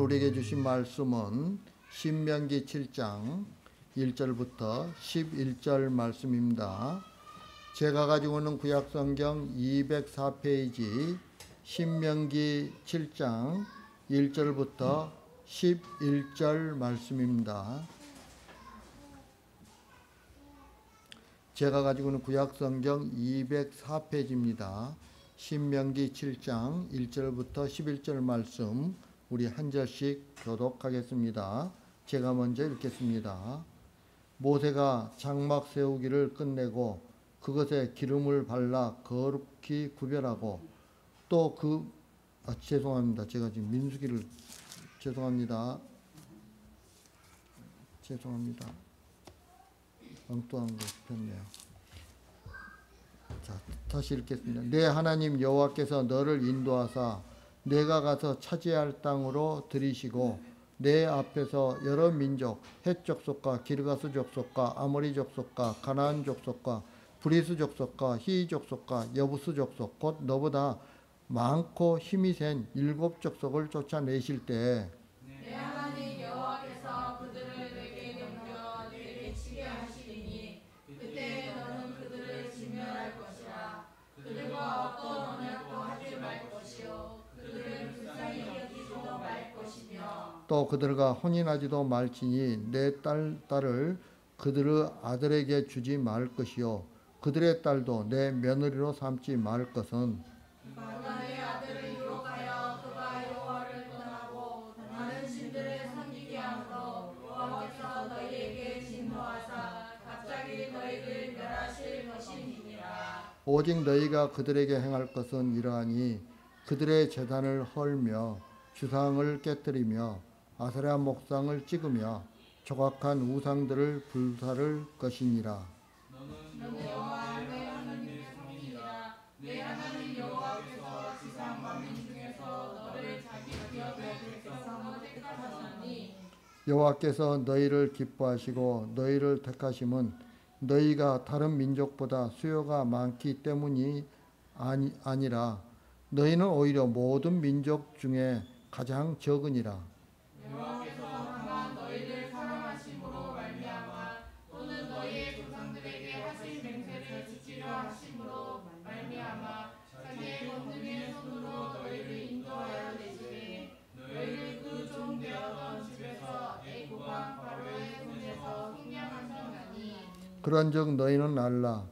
우리에게 주신 말씀은 신명기 7장 1절부터 11절 말씀입니다. 제가 가지고 있는 구약성경 204페이지 신명기 7장 1절부터 11절 말씀입니다. 제가 가지고 있는 구약성경 204페이지입니다. 신명기 7장 1절부터 11절 말씀 우리 한 절씩 교독하겠습니다. 제가 먼저 읽겠습니다. 모세가 장막 세우기를 끝내고 그것에 기름을 발라 거룩히 구별하고 또 죄송합니다. 제가 지금 민수기를 죄송합니다. 엉뚱한 거 폈네요. 자, 다시 읽겠습니다. 내 하나님 여호와께서 너를 인도하사 내가 가서 차지할 땅으로 들이시고 내 앞에서 여러 민족 헷 족속과 기르가스 족속과 아모리 족속과 가나안 족속과 브리스 족속과 히 족속과 여부스 족속 곧 너보다 많고 힘이 센 7 족속을 쫓아내실 때에 내 하나님 여호와께서 그들을 내게 넘겨 내게 치게 하시리니 그때 너는 그들을 진멸할 것이라. 그들과 어떤 언약도 하지 말 것이요 그들을 불쌍히 여기지도 말 것이며 또 그들과 혼인하지도 말지니 내 딸을 그들의 아들에게 주지 말 것이요 그들의 딸도 내 며느리로 삼지 말 것은 그가 내 아들을 유혹하여 그가 여호와를 떠나고 다른 신들을 섬기게 함으로 여호와께서 너희에게 진노하사 갑자기 너희를 멸하실 것임이니라. 오직 너희가 그들에게 행할 것은 이러하니 그들의 제단을 헐며 주상을 깨뜨리며 아세라 목상을 찍으며 조각한 우상들을 불사를 것이니라. 너는 여호와 내 하나님의 성이니라. 내 하나님 여호와께서 지상 만민 중에서 너를 자기 기업의 백성으로 택하셨나니 여호와께서 너희를 기뻐하시고 너희를 택하심은 너희가 다른 민족보다 수요가 많기 때문이 아니라 너희는 오히려 모든 민족 중에 가장 적으니라. 여호와께서 다만 너희를 사랑하심으로 말미암아 또는 너희의 조상들에게 하신 맹세를 지키려 하심으로 말미암아 자기의 권능의 손으로 너희를 인도하여 내시되 너희를 그 종 되었던 집에서 애굽 왕 바로의 손에서 속량하셨나니 그런즉 너희는 알라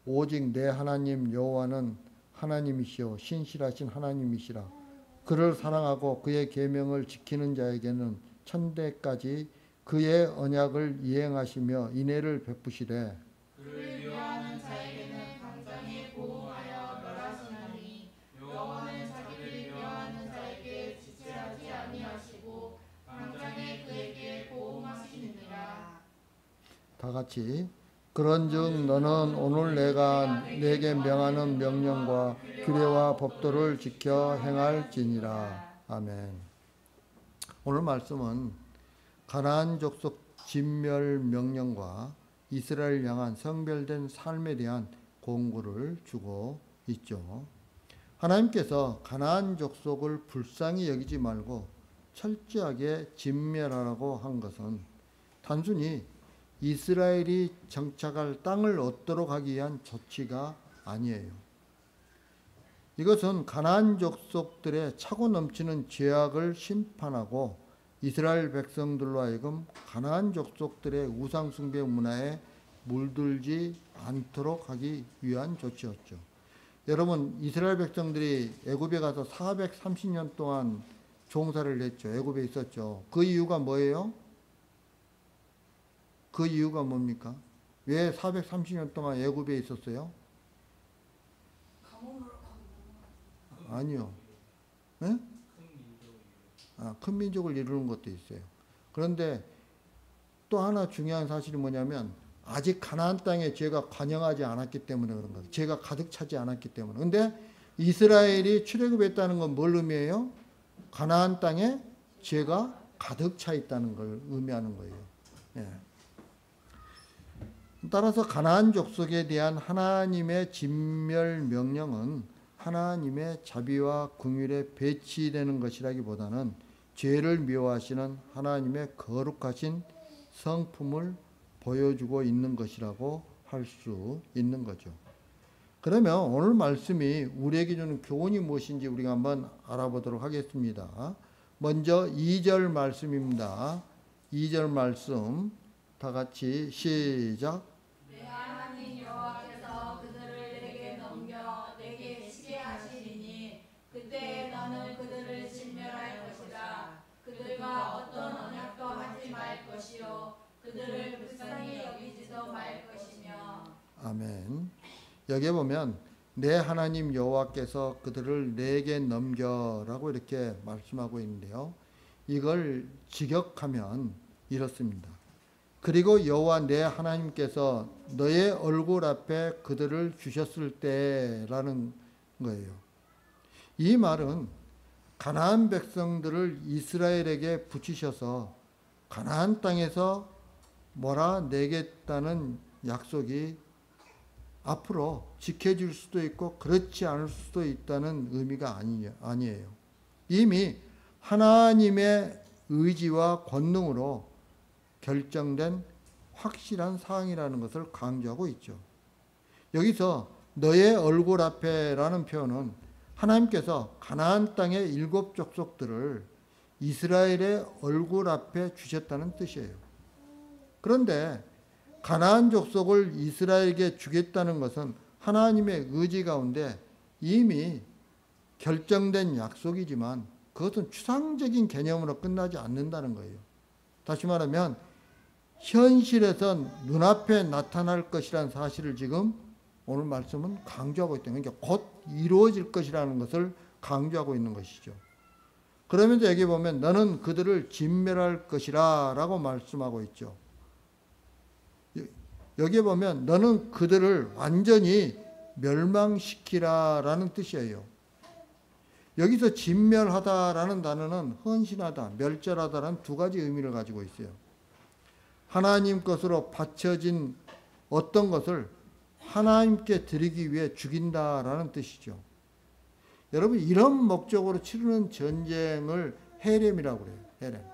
오직 내 하나님 여호와는 하나님이시요 신실하신 하나님이시라. 그를 사랑하고 그의 계명을 지키는 자에게는 천대까지 그의 언약을 이행하시며 인애를 베푸시되 그를 미워하는 자에게는 당장에 보응하여 멸하시나니 여호와는 자기를 미워하는 자에게 지체하지 아니하시고 당장에 그에게 보응하시느니라. 다 같이 그런즉 너는 오늘 내가 내게 명하는 명령과 규례와 법도를 지켜 행할지니라. 아멘. 오늘 말씀은 가나안 족속 진멸 명령과 이스라엘 향한 성별된 삶에 대한 공고를 주고 있죠. 하나님께서 가나안 족속을 불쌍히 여기지 말고 철저하게 진멸하라고 한 것은 단순히 이스라엘이 정착할 땅을 얻도록 하기 위한 조치가 아니에요. 이것은 가나안 족속들의 차고 넘치는 죄악을 심판하고 이스라엘 백성들로 하여금 가나안 족속들의 우상 숭배 문화에 물들지 않도록 하기 위한 조치였죠. 여러분, 이스라엘 백성들이 애굽에 가서 430년 동안 종사를 했죠. 애굽에 있었죠. 그 이유가 뭐예요? 그 이유가 뭡니까? 왜 430년 동안 애굽에 있었어요? 아니요. 네? 큰 민족을 이루는 것도 있어요. 그런데 또 하나 중요한 사실이 뭐냐면 아직 가나안 땅에 죄가 관영하지 않았기 때문에 그런 거예요. 죄가 가득 차지 않았기 때문에. 근데 이스라엘이 출애굽했다는 건 뭘 의미해요? 가나안 땅에 죄가 가득 차 있다는 걸 의미하는 거예요. 예. 따라서 가나안 족속에 대한 하나님의 진멸 명령은 하나님의 자비와 긍휼에 배치되는 것이라기보다는 죄를 미워하시는 하나님의 거룩하신 성품을 보여주고 있는 것이라고 할 수 있는 거죠. 그러면 오늘 말씀이 우리에게 주는 교훈이 무엇인지 우리가 한번 알아보도록 하겠습니다. 먼저 2절 말씀입니다. 2절 말씀 다 같이 시작. 내 하나님 여호와께서 그들을 내게 넘겨 내게 치게 하시리니 그때 너는 그들을 진멸할 것이라. 그들과 어떤 언약도 하지 말 것이요 그들을 불쌍히 여기지도 말 것이며. 아멘. 여기 보면 내 하나님 여호와께서 그들을 내게 넘겨라고 이렇게 말씀하고 있는데요. 이걸 직역하면 이렇습니다. 그리고 여호와 내 하나님께서 너의 얼굴 앞에 그들을 주셨을 때라는 거예요. 이 말은 가나안 백성들을 이스라엘에게 붙이셔서 가나안 땅에서 몰아내겠다는 약속이 앞으로 지켜질 수도 있고 그렇지 않을 수도 있다는 의미가 아니에요. 이미 하나님의 의지와 권능으로 결정된 확실한 사항이라는 것을 강조하고 있죠. 여기서 너의 얼굴 앞에라는 표현은 하나님께서 가나안 땅의 7 족속들을 이스라엘의 얼굴 앞에 주셨다는 뜻이에요. 그런데 가나안 족속을 이스라엘에게 주겠다는 것은 하나님의 의지 가운데 이미 결정된 약속이지만 그것은 추상적인 개념으로 끝나지 않는다는 거예요. 다시 말하면 현실에선 눈앞에 나타날 것이라는 사실을 지금 오늘 말씀은 강조하고 있다. 그러니까 곧 이루어질 것이라는 것을 강조하고 있는 것이죠. 그러면서 여기 보면 너는 그들을 진멸할 것이라 라고 말씀하고 있죠. 여기 보면 너는 그들을 완전히 멸망시키라 라는 뜻이에요. 여기서 진멸하다라는 단어는 헌신하다, 멸절하다라는 두 가지 의미를 가지고 있어요. 하나님 것으로 바쳐진 어떤 것을 하나님께 드리기 위해 죽인다라는 뜻이죠. 여러분 이런 목적으로 치르는 전쟁을 헤렘이라고 그래요.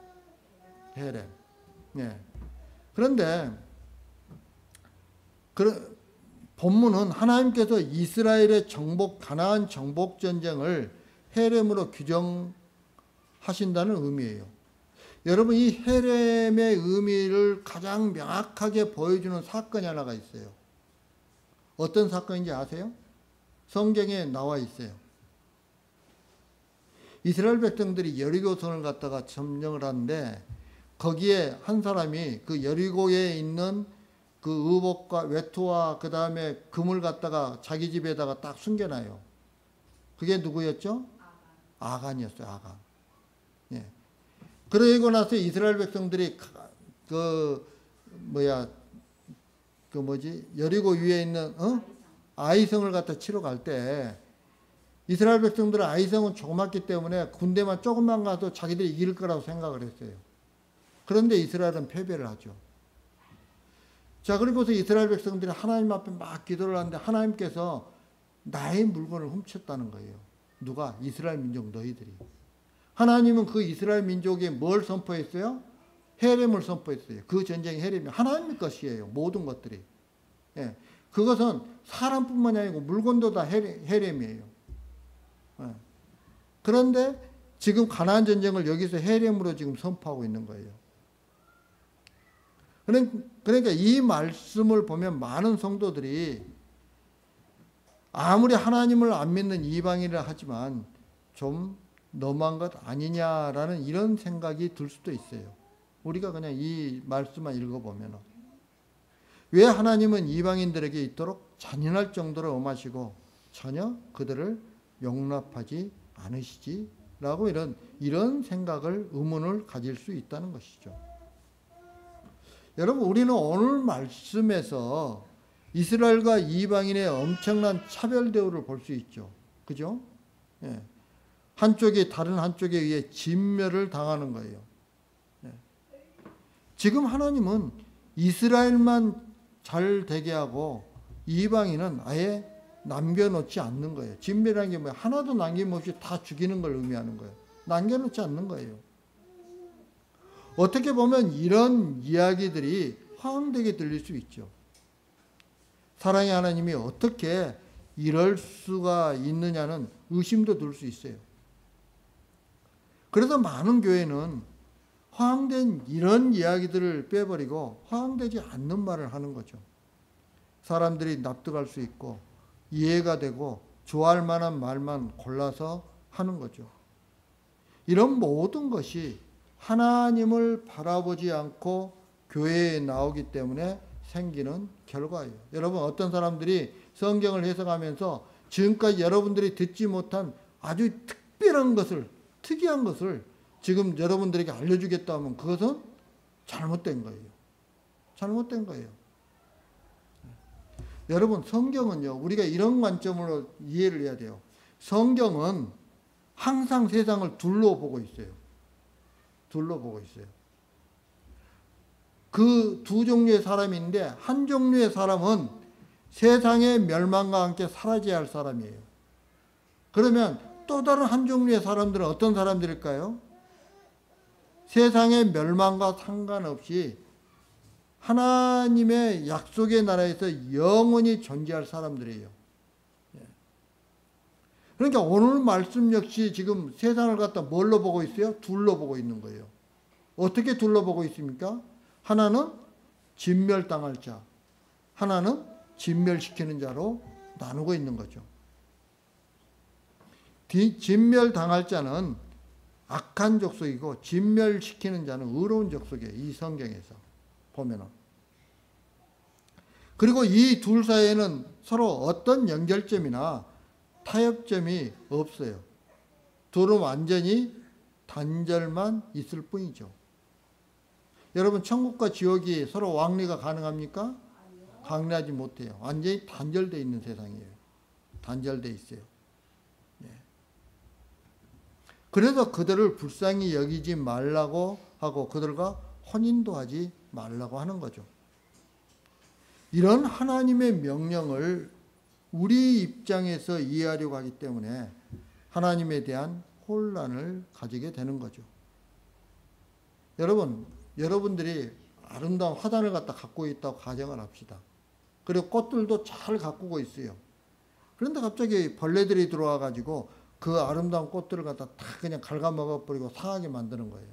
헤렘. 네. 그런데 본문은 하나님께서 이스라엘의 가나안 정복 전쟁을 헤렘으로 규정하신다는 의미예요. 여러분 이 헤렘의 의미를 가장 명확하게 보여주는 사건이 하나가 있어요. 어떤 사건인지 아세요? 성경에 나와 있어요. 이스라엘 백성들이 여리고성을 갖다가 점령을 하는데 거기에 한 사람이 그 여리고에 있는 그 의복과 외투와 그 다음에 금을 갖다가 자기 집에다가 딱 숨겨놔요. 그게 누구였죠? 아간이었어요. 아간. 예. 그러고 나서 이스라엘 백성들이 여리고 위에 있는 아이성을 갖다 치러 갈 때 이스라엘 백성들은 아이성은 조그맣기 때문에 군대만 조금만 가도 자기들이 이길 거라고 생각을 했어요. 그런데 이스라엘은 패배를 하죠. 자, 그리고서 이스라엘 백성들이 하나님 앞에 막 기도를 하는데 하나님께서 나의 물건을 훔쳤다는 거예요. 누가? 이스라엘 민족 너희들이. 하나님은 그 이스라엘 민족에 뭘 선포했어요? 헤렘을 선포했어요. 그 전쟁이 헤렘이 하나님의 것이에요. 모든 것들이. 예. 그것은 사람뿐만이 아니고 물건도 다 헤렘이에요. 예. 그런데 지금 가나안 전쟁을 여기서 헤렘으로 지금 선포하고 있는 거예요. 그러니까 이 말씀을 보면 많은 성도들이 아무리 하나님을 안 믿는 이방인이라 하지만 좀 너무한 것 아니냐라는 이런 생각이 들 수도 있어요. 우리가 그냥 이 말씀만 읽어보면 왜 하나님은 이방인들에게 있도록 잔인할 정도로 엄하시고 전혀 그들을 용납하지 않으시지? 라고 이런 생각을 의문을 가질 수 있다는 것이죠. 여러분 우리는 오늘 말씀에서 이스라엘과 이방인의 엄청난 차별 대우를 볼 수 있죠. 그죠? 예. 한쪽이 다른 한쪽에 의해 진멸을 당하는 거예요. 예. 지금 하나님은 이스라엘만 잘 되게 하고 이방인은 아예 남겨놓지 않는 거예요. 진멸이라는 게 뭐예요? 하나도 남김없이 다 죽이는 걸 의미하는 거예요. 남겨놓지 않는 거예요. 어떻게 보면 이런 이야기들이 허황되게 들릴 수 있죠. 사랑의 하나님이 어떻게 이럴 수가 있느냐는 의심도 들 수 있어요. 그래서 많은 교회는 허황된 이런 이야기들을 빼버리고 허황되지 않는 말을 하는 거죠. 사람들이 납득할 수 있고 이해가 되고 좋아할 만한 말만 골라서 하는 거죠. 이런 모든 것이 하나님을 바라보지 않고 교회에 나오기 때문에 생기는 결과예요. 여러분, 어떤 사람들이 성경을 해석하면서 지금까지 여러분들이 듣지 못한 아주 특별한 것을, 특이한 것을 지금 여러분들에게 알려주겠다 하면 그것은 잘못된 거예요. 잘못된 거예요. 여러분, 성경은요, 우리가 이런 관점으로 이해를 해야 돼요. 성경은 항상 세상을 둘러보고 있어요. 둘러보고 있어요. 그 두 종류의 사람이 있는데, 한 종류의 사람은 세상의 멸망과 함께 사라져야 할 사람이에요. 그러면 또 다른 한 종류의 사람들은 어떤 사람들일까요? 세상의 멸망과 상관없이 하나님의 약속의 나라에서 영원히 존재할 사람들이에요. 그러니까 오늘 말씀 역시 지금 세상을 갖다 뭘로 보고 있어요? 둘러보고 있는 거예요. 어떻게 둘러보고 있습니까? 하나는 진멸당할 자, 하나는 진멸시키는 자로 나누고 있는 거죠. 진멸당할 자는 악한 족속이고 진멸시키는 자는 의로운 족속이에요. 이 성경에서 보면은. 그리고 이 둘 사이에는 서로 어떤 연결점이나 타협점이 없어요. 둘은 완전히 단절만 있을 뿐이죠. 여러분, 천국과 지옥이 서로 왕래가 가능합니까? 강래하지 못해요. 완전히 단절되어 있는 세상이에요. 단절되어 있어요. 그래서 그들을 불쌍히 여기지 말라고 하고 그들과 혼인도 하지 말라고 하는 거죠. 이런 하나님의 명령을 우리 입장에서 이해하려고 하기 때문에 하나님에 대한 혼란을 가지게 되는 거죠. 여러분들이 아름다운 화단을 갖다 갖고 있다고 가정을 합시다. 그리고 꽃들도 잘 가꾸고 있어요. 그런데 갑자기 벌레들이 들어와 가지고 그 아름다운 꽃들을 갖다 다 그냥 갉아먹어버리고 상하게 만드는 거예요.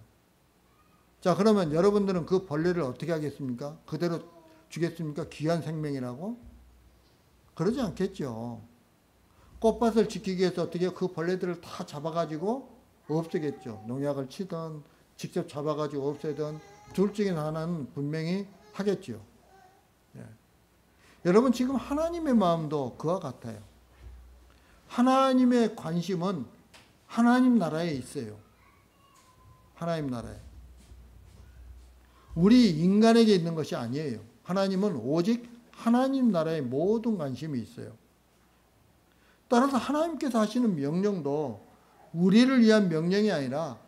자, 그러면 여러분들은 그 벌레를 어떻게 하겠습니까? 그대로 주겠습니까? 귀한 생명이라고? 그러지 않겠죠. 꽃밭을 지키기 위해서 어떻게 그 벌레들을 다 잡아가지고 없애겠죠. 농약을 치든 직접 잡아가지고 없애든 둘 중에 하나는 분명히 하겠죠. 예. 여러분, 지금 하나님의 마음도 그와 같아요. 하나님의 관심은 하나님 나라에 있어요. 하나님 나라에. 우리 인간에게 있는 것이 아니에요. 하나님은 오직 하나님 나라에 모든 관심이 있어요. 따라서 하나님께서 하시는 명령도 우리를 위한 명령이 아니라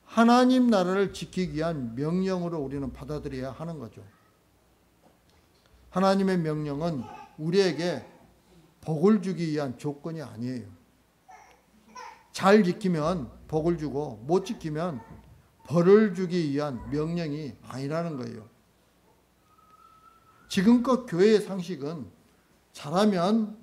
하나님 나라를 지키기 위한 명령으로 우리는 받아들여야 하는 거죠. 하나님의 명령은 우리에게 복을 주기 위한 조건이 아니에요. 잘 지키면 복을 주고 못 지키면 벌을 주기 위한 명령이 아니라는 거예요. 지금껏 교회의 상식은 잘하면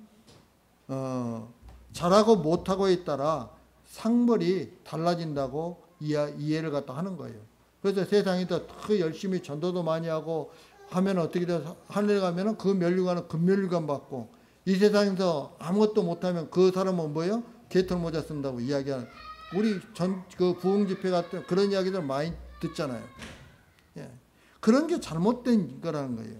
잘하고 못하고에 따라 상벌이 달라진다고 이해를 갖다 하는 거예요. 그래서 세상이 더 열심히 전도도 많이 하고 하면 어떻게 돼서 하늘에 가면은 그 면류관은 금면류관 받고, 이 세상에서 아무것도 못하면 그 사람은 뭐예요? 개털 모자 쓴다고 이야기하는, 우리 그 부흥 집회 같은 그런 이야기들 많이 듣잖아요. 예. 그런 게 잘못된 거라는 거예요.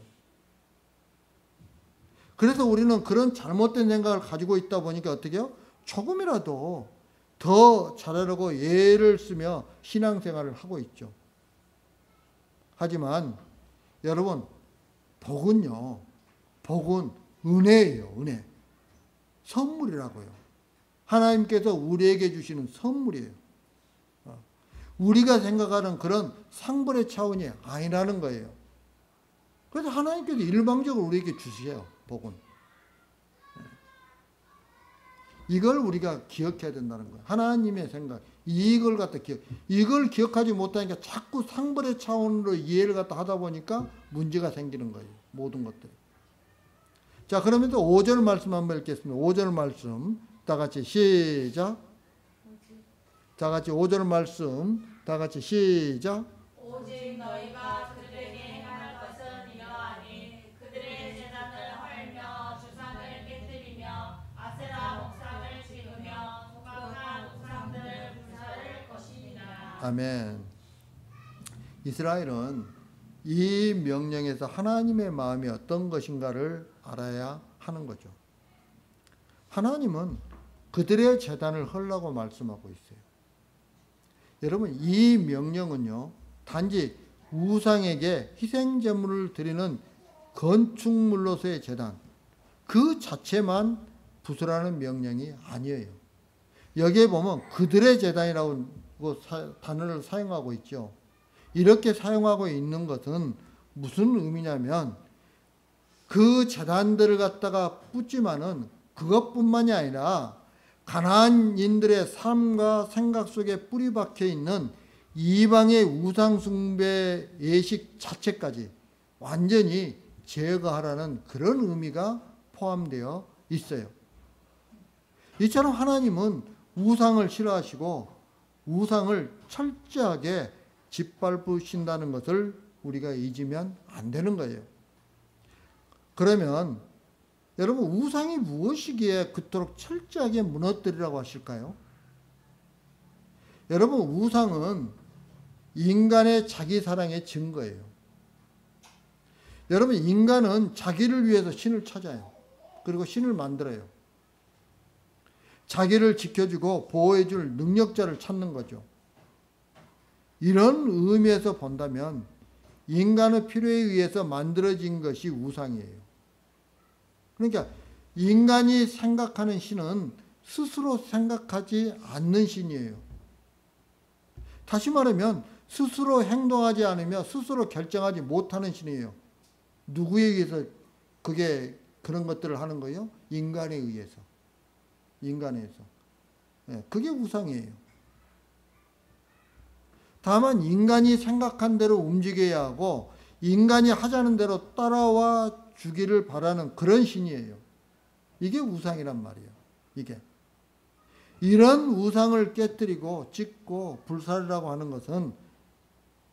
그래서 우리는 그런 잘못된 생각을 가지고 있다 보니까 어떻게 해요? 조금이라도 더 잘하려고 예를 쓰며 신앙생활을 하고 있죠. 하지만 여러분, 복은요, 복은 은혜예요. 은혜. 선물이라고요. 하나님께서 우리에게 주시는 선물이에요. 우리가 생각하는 그런 상벌의 차원이 아니라는 거예요. 그래서 하나님께서 일방적으로 우리에게 주세요. 복은. 이걸 우리가 기억해야 된다는 거예요. 하나님의 생각, 이걸 갖다 이걸 기억하지 못하니까 자꾸 상벌의 차원으로 이해를 갖다 하다 보니까 문제가 생기는 거예요. 모든 것들이. 자, 그러면서 5절 말씀 한번 읽겠습니다. 5절 말씀 다 같이 시작. 다 같이 5절 말씀 다 같이 시작. 오직 너희가 그들에게 행할 것은 이러하니 그들의 제단을 헐며 주상을 깨뜨리며 아세라 목상을 찍으며 조각한 우상들을 불사를 것이니라. 아멘. 이스라엘은 이 명령에서 하나님의 마음이 어떤 것인가를 알아야 하는 거죠. 하나님은 그들의 제단을 헐라고 말씀하고 있어요. 여러분, 이 명령은요, 단지 우상에게 희생제물을 드리는 건축물로서의 제단, 그 자체만 부수라는 명령이 아니에요. 여기에 보면 그들의 제단이라고 단어를 사용하고 있죠. 이렇게 사용하고 있는 것은 무슨 의미냐면 그 제단들을 갖다가 뿌지만은 그것뿐만이 아니라 가나안인들의 삶과 생각 속에 뿌리 박혀 있는 이방의 우상 숭배 예식 자체까지 완전히 제거하라는 그런 의미가 포함되어 있어요. 이처럼 하나님은 우상을 싫어하시고 우상을 철저하게 짓밟으신다는 것을 우리가 잊으면 안 되는 거예요. 그러면 여러분, 우상이 무엇이기에 그토록 철저하게 무너뜨리라고 하실까요? 여러분, 우상은 인간의 자기 사랑의 증거예요. 여러분, 인간은 자기를 위해서 신을 찾아요. 그리고 신을 만들어요. 자기를 지켜주고 보호해줄 능력자를 찾는 거죠. 이런 의미에서 본다면 인간의 필요에 의해서 만들어진 것이 우상이에요. 그러니까 인간이 생각하는 신은 스스로 생각하지 않는 신이에요. 다시 말하면 스스로 행동하지 않으며 스스로 결정하지 못하는 신이에요. 누구에 의해서 그게 그런 것들을 하는 거예요? 인간에 의해서. 인간에 의해서. 그게 우상이에요. 다만 인간이 생각한 대로 움직여야 하고 인간이 하자는 대로 따라와 주기를 바라는 그런 신이에요. 이게 우상이란 말이에요. 이게. 이런 우상을 깨뜨리고 찍고 불살이라고 하는 것은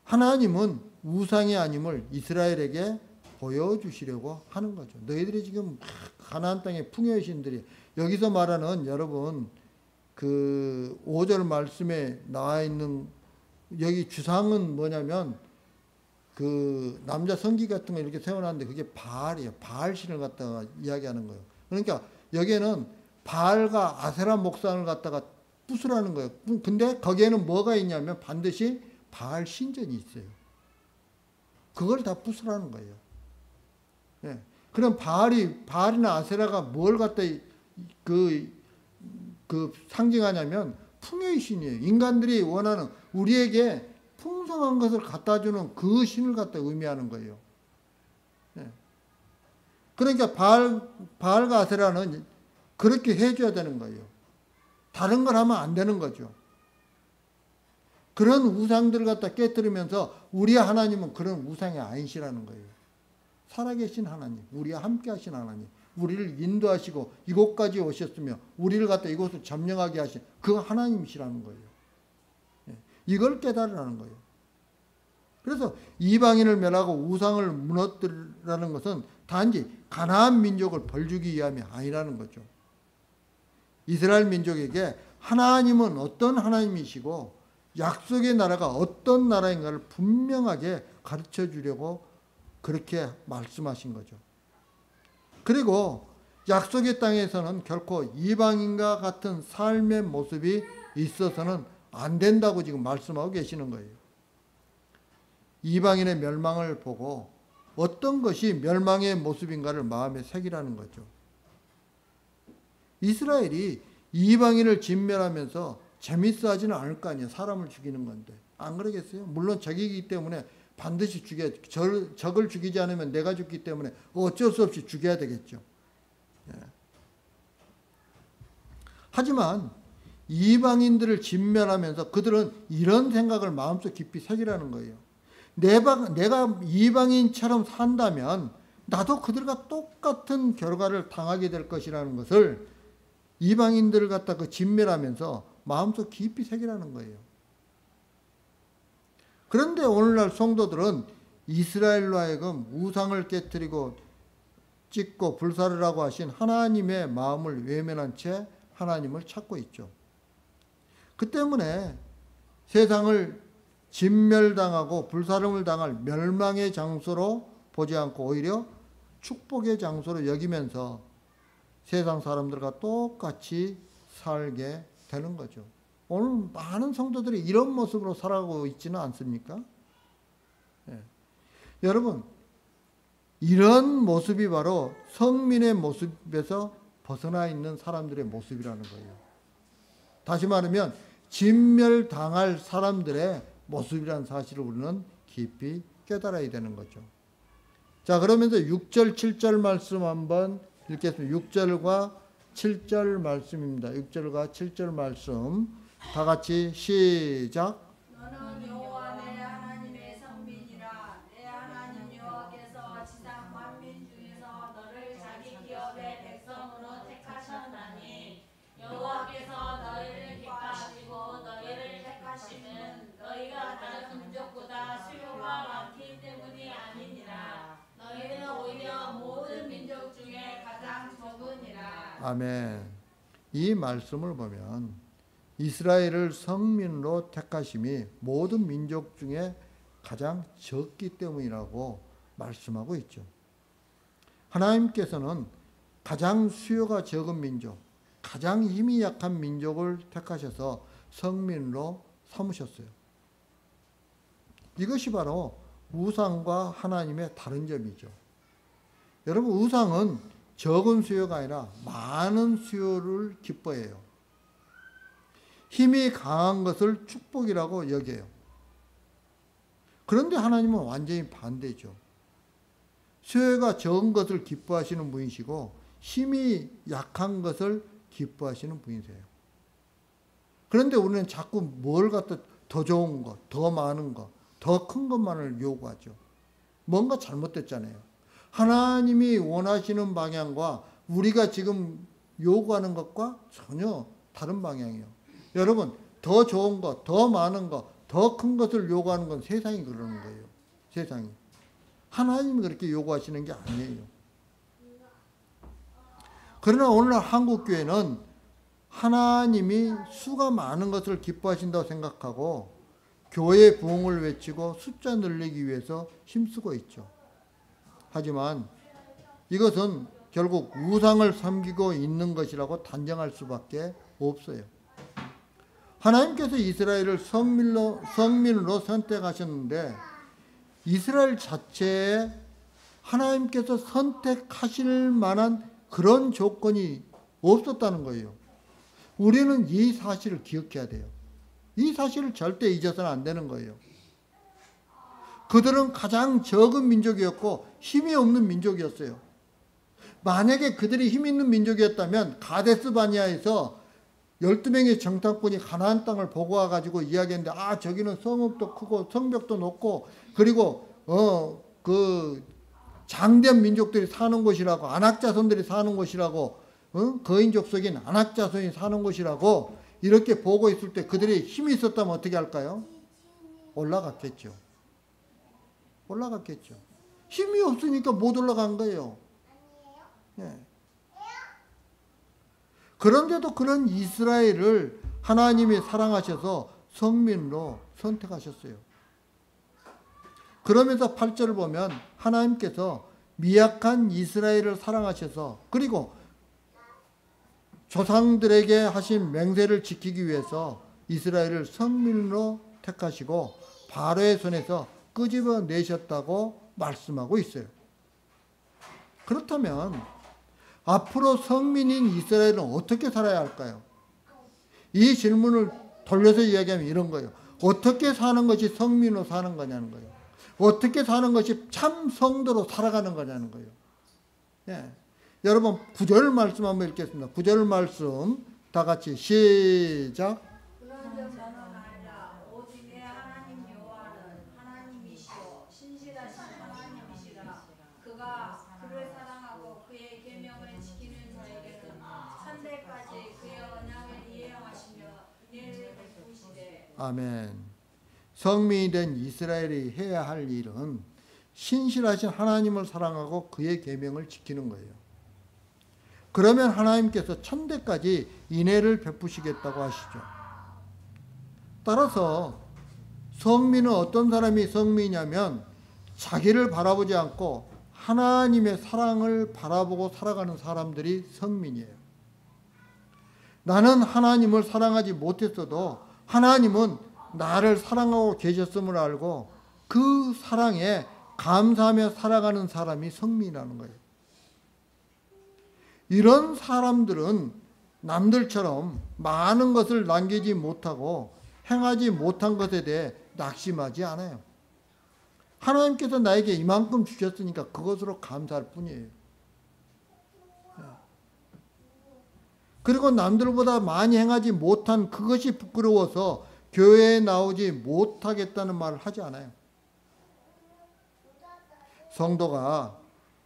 하나님은 우상이 아님을 이스라엘에게 보여주시려고 하는 거죠. 너희들이 지금 가나안 땅의 풍요의 신들이 여기서 말하는 여러분 그 5절 말씀에 나와 있는 여기 주상은 뭐냐면 그 남자 성기 같은 거 이렇게 세워놨는데 그게 바알이에요. 바알신을 갖다가 이야기하는 거예요. 그러니까 여기에는 바알과 아세라 목상을 갖다가 부수라는 거예요. 근데 거기에는 뭐가 있냐면 반드시 바알 신전이 있어요. 그걸 다 부수라는 거예요. 예. 그럼 바알이나 아세라가 뭘 갖다 그 상징하냐면 풍요의 신이에요. 인간들이 원하는 우리에게 풍성한 것을 갖다 주는 그 신을 갖다 의미하는 거예요. 예. 그러니까 바알과 아세라는 그렇게 해줘야 되는 거예요. 다른 걸 하면 안 되는 거죠. 그런 우상들을 갖다 깨뜨리면서 우리 하나님은 그런 우상이 아니시라는 거예요. 살아계신 하나님, 우리와 함께 하신 하나님, 우리를 인도하시고 이곳까지 오셨으며 우리를 갖다 이곳을 점령하게 하신 그 하나님이시라는 거예요. 이걸 깨달으라는 거예요. 그래서 이방인을 멸하고 우상을 무너뜨리라는 것은 단지 가나안 민족을 벌주기 위함이 아니라는 거죠. 이스라엘 민족에게 하나님은 어떤 하나님이시고 약속의 나라가 어떤 나라인가를 분명하게 가르쳐 주려고 그렇게 말씀하신 거죠. 그리고 약속의 땅에서는 결코 이방인과 같은 삶의 모습이 있어서는 안 된다고 지금 말씀하고 계시는 거예요. 이방인의 멸망을 보고 어떤 것이 멸망의 모습인가를 마음에 새기라는 거죠. 이스라엘이 이방인을 진멸하면서 재밌어 하지는 않을 거 아니에요. 사람을 죽이는 건데. 안 그러겠어요? 물론 적이기 때문에 반드시 죽여야, 적을 죽이지 않으면 내가 죽기 때문에 어쩔 수 없이 죽여야 되겠죠. 예. 하지만 이방인들을 진멸하면서 그들은 이런 생각을 마음속 깊이 새기라는 거예요. 내가 이방인처럼 산다면 나도 그들과 똑같은 결과를 당하게 될 것이라는 것을 이방인들을 갖다 그 진멸하면서 마음속 깊이 새기라는 거예요. 그런데 오늘날 성도들은 이스라엘로 하여금 우상을 깨뜨리고 찢고 불사를 하고 하신 하나님의 마음을 외면한 채 하나님을 찾고 있죠. 그 때문에 세상을 진멸당하고 불사름을 당할 멸망의 장소로 보지 않고 오히려 축복의 장소로 여기면서 세상 사람들과 똑같이 살게 되는 거죠. 오늘 많은 성도들이 이런 모습으로 살아가고 있지는 않습니까? 예. 여러분, 이런 모습이 바로 성민의 모습에서 벗어나 있는 사람들의 모습이라는 거예요. 다시 말하면 진멸당할 사람들의 모습이라는 사실을 우리는 깊이 깨달아야 되는 거죠. 자, 그러면서 6절, 7절 말씀 한번 읽겠습니다. 6절과 7절 말씀입니다. 6절과 7절 말씀 다 같이 시작. 너는 여호와 내 하나님의 성민이라. 내 하나님 여호와께서 지상 만민 중에서 너를 자기 기업의 백성으로 택하셨나니 여호와께서 너희를 기뻐하시고 너희를 택하심은 너희가 다른 민족보다 수요가 많기 때문이 아니니라. 너희는 오히려 모든 민족 중에 가장 적으니라. 아멘. 이 말씀을 보면 이스라엘을 성민으로 택하심이 모든 민족 중에 가장 적기 때문이라고 말씀하고 있죠. 하나님께서는 가장 수요가 적은 민족, 가장 힘이 약한 민족을 택하셔서 성민으로 삼으셨어요. 이것이 바로 우상과 하나님의 다른 점이죠. 여러분, 우상은 적은 수요가 아니라 많은 수요를 기뻐해요. 힘이 강한 것을 축복이라고 여겨요. 그런데 하나님은 완전히 반대죠. 수요가 적은 것을 기뻐하시는 분이시고 힘이 약한 것을 기뻐하시는 분이세요. 그런데 우리는 자꾸 뭘 갖다 더 좋은 것, 더 많은 것, 더 큰 것만을 요구하죠. 뭔가 잘못됐잖아요. 하나님이 원하시는 방향과 우리가 지금 요구하는 것과 전혀 다른 방향이에요. 여러분, 더 좋은 것, 더 많은 것, 더 큰 것을 요구하는 건 세상이 그러는 거예요. 세상이. 하나님이 그렇게 요구하시는 게 아니에요. 그러나 오늘날 한국교회는 하나님이 수가 많은 것을 기뻐하신다고 생각하고 교회 부흥을 외치고 숫자 늘리기 위해서 힘쓰고 있죠. 하지만 이것은 결국 우상을 섬기고 있는 것이라고 단정할 수밖에 없어요. 하나님께서 이스라엘을 성민으로 선택하셨는데 이스라엘 자체에 하나님께서 선택하실 만한 그런 조건이 없었다는 거예요. 우리는 이 사실을 기억해야 돼요. 이 사실을 절대 잊어서는 안 되는 거예요. 그들은 가장 적은 민족이었고 힘이 없는 민족이었어요. 만약에 그들이 힘 있는 민족이었다면 가데스 바니아에서 12명의 정탐꾼이 가나안 땅을 보고 와가지고 이야기했는데, 저기는 성읍도 크고 성벽도 높고 그리고 그 장대한 민족들이 사는 곳이라고, 안악자손들이 사는 곳이라고, 거인족속인 안악자손이 사는 곳이라고 이렇게 보고 있을 때 그들이 힘이 있었다면 어떻게 할까요? 올라갔겠죠. 올라갔겠죠. 힘이 없으니까 못 올라간 거예요. 예. 그런데도 그런 이스라엘을 하나님이 사랑하셔서 성민으로 선택하셨어요. 그러면서 8절을 보면 하나님께서 미약한 이스라엘을 사랑하셔서 그리고 조상들에게 하신 맹세를 지키기 위해서 이스라엘을 성민으로 택하시고 바로의 손에서 끄집어내셨다고 말씀하고 있어요. 그렇다면 앞으로 성민인 이스라엘은 어떻게 살아야 할까요? 이 질문을 돌려서 이야기하면 이런 거예요. 어떻게 사는 것이 성민으로 사는 거냐는 거예요. 어떻게 사는 것이 참 성도로 살아가는 거냐는 거예요. 예. 여러분 9절 말씀 한번 읽겠습니다. 9절 말씀 다 같이 시작. 그런즉 너는 알라 오직 내 하나님 여호와는 하나님이시요 신실하신 하나님이시라. 그가 그를 사랑하고 그의 계명을 지키는 자에게는 천대까지 그의 언약을 이행하시며 은혜를 베푸시되. 아멘. 성민이 된 이스라엘이 해야 할 일은 신실하신 하나님을 사랑하고 그의 계명을 지키는 거예요. 그러면 하나님께서 천대까지 인애를 베푸시겠다고 하시죠. 따라서 성민은 어떤 사람이 성민이냐면 자기를 바라보지 않고 하나님의 사랑을 바라보고 살아가는 사람들이 성민이에요. 나는 하나님을 사랑하지 못했어도 하나님은 나를 사랑하고 계셨음을 알고 그 사랑에 감사하며 살아가는 사람이 성민이라는 거예요. 이런 사람들은 남들처럼 많은 것을 남기지 못하고 행하지 못한 것에 대해 낙심하지 않아요. 하나님께서 나에게 이만큼 주셨으니까 그것으로 감사할 뿐이에요. 그리고 남들보다 많이 행하지 못한 그것이 부끄러워서 교회에 나오지 못하겠다는 말을 하지 않아요. 성도가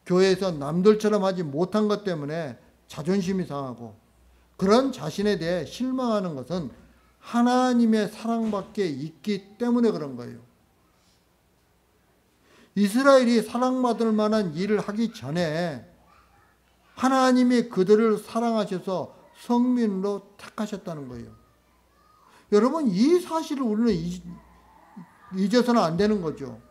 교회에서 남들처럼 하지 못한 것 때문에 자존심이 상하고 그런 자신에 대해 실망하는 것은 하나님의 사랑밖에 있기 때문에 그런 거예요. 이스라엘이 사랑받을 만한 일을 하기 전에 하나님이 그들을 사랑하셔서 성민으로 택하셨다는 거예요. 여러분, 이 사실을 우리는 잊어서는 안 되는 거죠.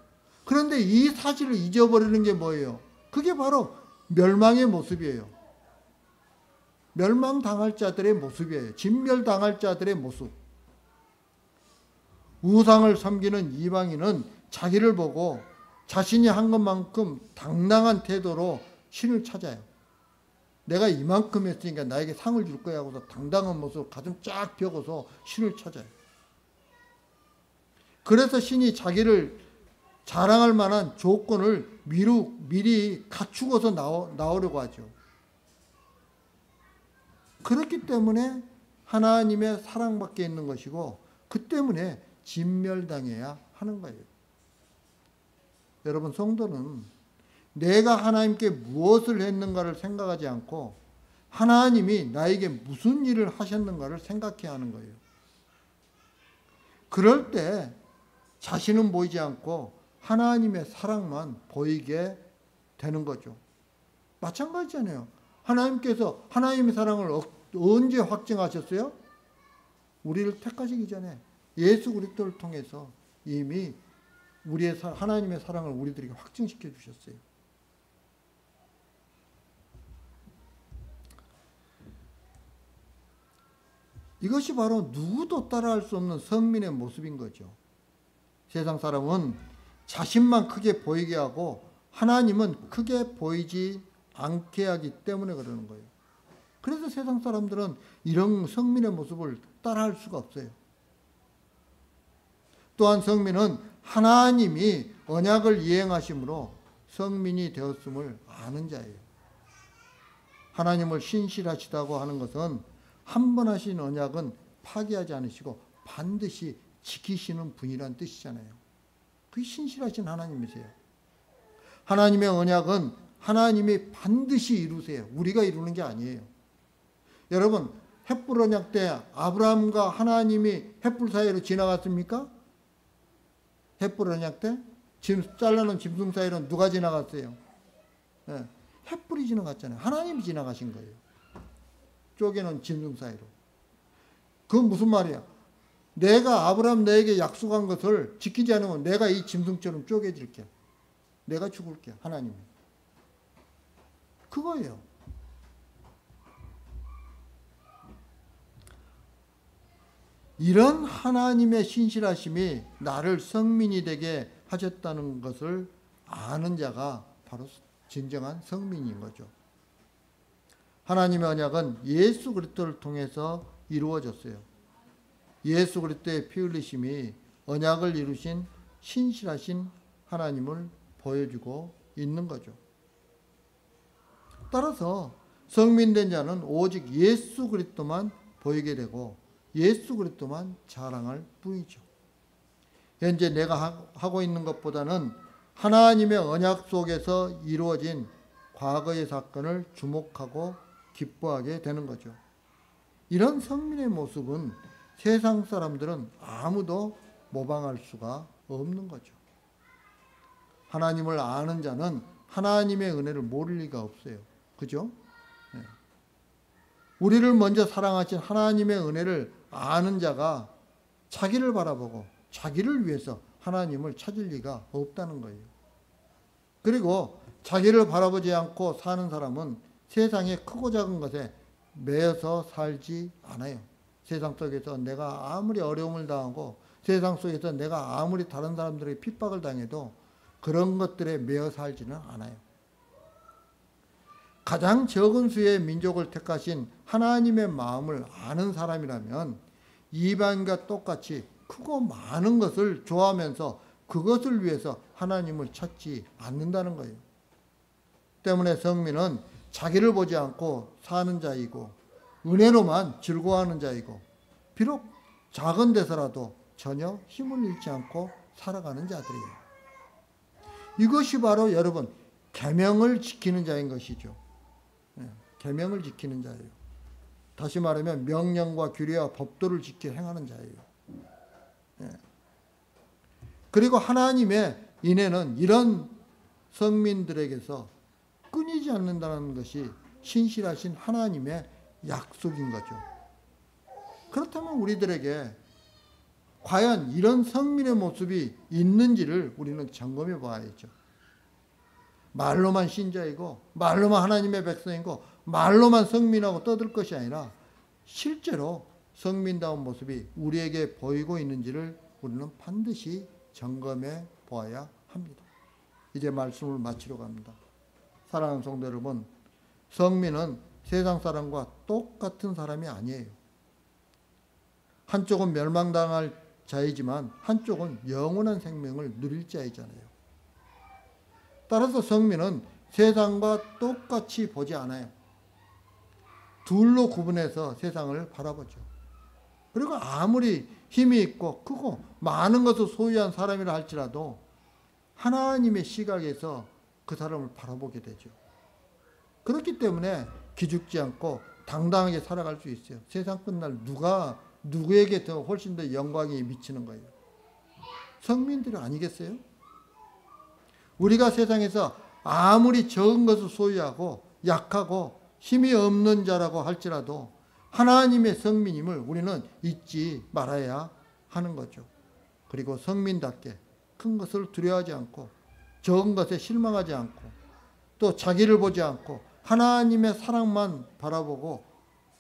그런데 이 사실을 잊어버리는 게 뭐예요? 그게 바로 멸망의 모습이에요. 멸망당할 자들의 모습이에요. 진멸당할 자들의 모습. 우상을 섬기는 이방인은 자기를 보고 자신이 한 것만큼 당당한 태도로 신을 찾아요. 내가 이만큼 했으니까 나에게 상을 줄 거야 하고서 당당한 모습으로 가슴 쫙 펴고서 신을 찾아요. 그래서 신이 자기를 자랑할 만한 조건을 미리 갖추고서 나오려고 하죠. 그렇기 때문에 하나님의 사랑밖에 있는 것이고 그 때문에 진멸당해야 하는 거예요. 여러분, 성도는 내가 하나님께 무엇을 했는가를 생각하지 않고 하나님이 나에게 무슨 일을 하셨는가를 생각해야 하는 거예요. 그럴 때 자신은 보이지 않고 하나님의 사랑만 보이게 되는 거죠. 마찬가지잖아요. 하나님께서 하나님의 사랑을 언제 확증하셨어요? 우리를 택하시기 전에 예수 그리스도를 통해서 이미 하나님의 사랑을 우리들에게 확증시켜 주셨어요. 이것이 바로 누구도 따라할 수 없는 성민의 모습인 거죠. 세상 사람은 자신만 크게 보이게 하고 하나님은 크게 보이지 않게 하기 때문에 그러는 거예요. 그래서 세상 사람들은 이런 성민의 모습을 따라할 수가 없어요. 또한 성민은 하나님이 언약을 이행하심으로 성민이 되었음을 아는 자예요. 하나님을 신실하시다고 하는 것은 한 번 하신 언약은 파기하지 않으시고 반드시 지키시는 분이란 뜻이잖아요. 그게 신실하신 하나님이세요. 하나님의 언약은 하나님이 반드시 이루세요. 우리가 이루는 게 아니에요. 여러분, 햇불 언약 때 아브라함과 하나님이 햇불 사이로 지나갔습니까? 햇불 언약 때 잘라놓은 짐승 사이로 누가 지나갔어요? 네, 햇불이 지나갔잖아요. 하나님이 지나가신 거예요. 쪼개놓은 짐승 사이로. 그건 무슨 말이야? 내가 아브라함 너에게 약속한 것을 지키지 않으면 내가 이 짐승처럼 쪼개질게. 내가 죽을게. 하나님이. 그거예요. 이런 하나님의 신실하심이 나를 성민이 되게 하셨다는 것을 아는 자가 바로 진정한 성민인 거죠. 하나님의 언약은 예수 그리스도를 통해서 이루어졌어요. 예수 그리스도의 피 흘리심이 언약을 이루신 신실하신 하나님을 보여주고 있는 거죠. 따라서 성민된 자는 오직 예수 그리스도만 보이게 되고 예수 그리스도만 자랑할 뿐이죠. 현재 내가 하고 있는 것보다는 하나님의 언약 속에서 이루어진 과거의 사건을 주목하고 기뻐하게 되는 거죠. 이런 성민의 모습은 세상 사람들은 아무도 모방할 수가 없는 거죠. 하나님을 아는 자는 하나님의 은혜를 모를 리가 없어요. 그죠? 네. 우리를 먼저 사랑하신 하나님의 은혜를 아는 자가 자기를 바라보고 자기를 위해서 하나님을 찾을 리가 없다는 거예요. 그리고 자기를 바라보지 않고 사는 사람은 세상의 크고 작은 것에 매여서 살지 않아요. 세상 속에서 내가 아무리 어려움을 당하고 세상 속에서 내가 아무리 다른 사람들에게 핍박을 당해도 그런 것들에 매여 살지는 않아요. 가장 적은 수의 민족을 택하신 하나님의 마음을 아는 사람이라면 이방인과 똑같이 크고 많은 것을 좋아하면서 그것을 위해서 하나님을 찾지 않는다는 거예요. 때문에 성민은 자기를 보지 않고 사는 자이고 은혜로만 즐거워하는 자이고 비록 작은 데서라도 전혀 힘을 잃지 않고 살아가는 자들이에요. 이것이 바로 여러분 계명을 지키는 자인 것이죠. 계명을 지키는 자예요. 다시 말하면 명령과 규례와 법도를 지켜 행하는 자예요. 그리고 하나님의 인애는 이런 성민들에게서 끊이지 않는다는 것이 신실하신 하나님의 약속인 거죠. 그렇다면 우리들에게 과연 이런 성민의 모습이 있는지를 우리는 점검해 봐야죠. 말로만 신자이고 말로만 하나님의 백성이고 말로만 성민하고 떠들 것이 아니라 실제로 성민다운 모습이 우리에게 보이고 있는지를 우리는 반드시 점검해 보아야 합니다. 이제 말씀을 마치러 갑니다. 사랑하는 성도 여러분, 성민은 세상 사람과 똑같은 사람이 아니에요. 한쪽은 멸망당할 자이지만 한쪽은 영원한 생명을 누릴 자이잖아요. 따라서 성민은 세상과 똑같이 보지 않아요. 둘로 구분해서 세상을 바라보죠. 그리고 아무리 힘이 있고 크고 많은 것을 소유한 사람이라 할지라도 하나님의 시각에서 그 사람을 바라보게 되죠. 그렇기 때문에 기죽지 않고 당당하게 살아갈 수 있어요. 세상 끝날 누구에게 더 훨씬 더 영광이 미치는 거예요. 성민들이 아니겠어요? 우리가 세상에서 아무리 적은 것을 소유하고 약하고 힘이 없는 자라고 할지라도 하나님의 성민임을 우리는 잊지 말아야 하는 거죠. 그리고 성민답게 큰 것을 두려워하지 않고 적은 것에 실망하지 않고 또 자기를 보지 않고 하나님의 사랑만 바라보고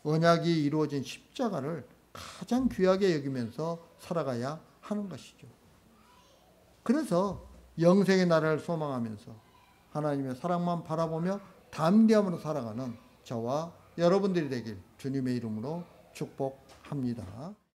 언약이 이루어진 십자가를 가장 귀하게 여기면서 살아가야 하는 것이죠. 그래서 영생의 나라를 소망하면서 하나님의 사랑만 바라보며 담대함으로 살아가는 저와 여러분들이 되길 주님의 이름으로 축복합니다.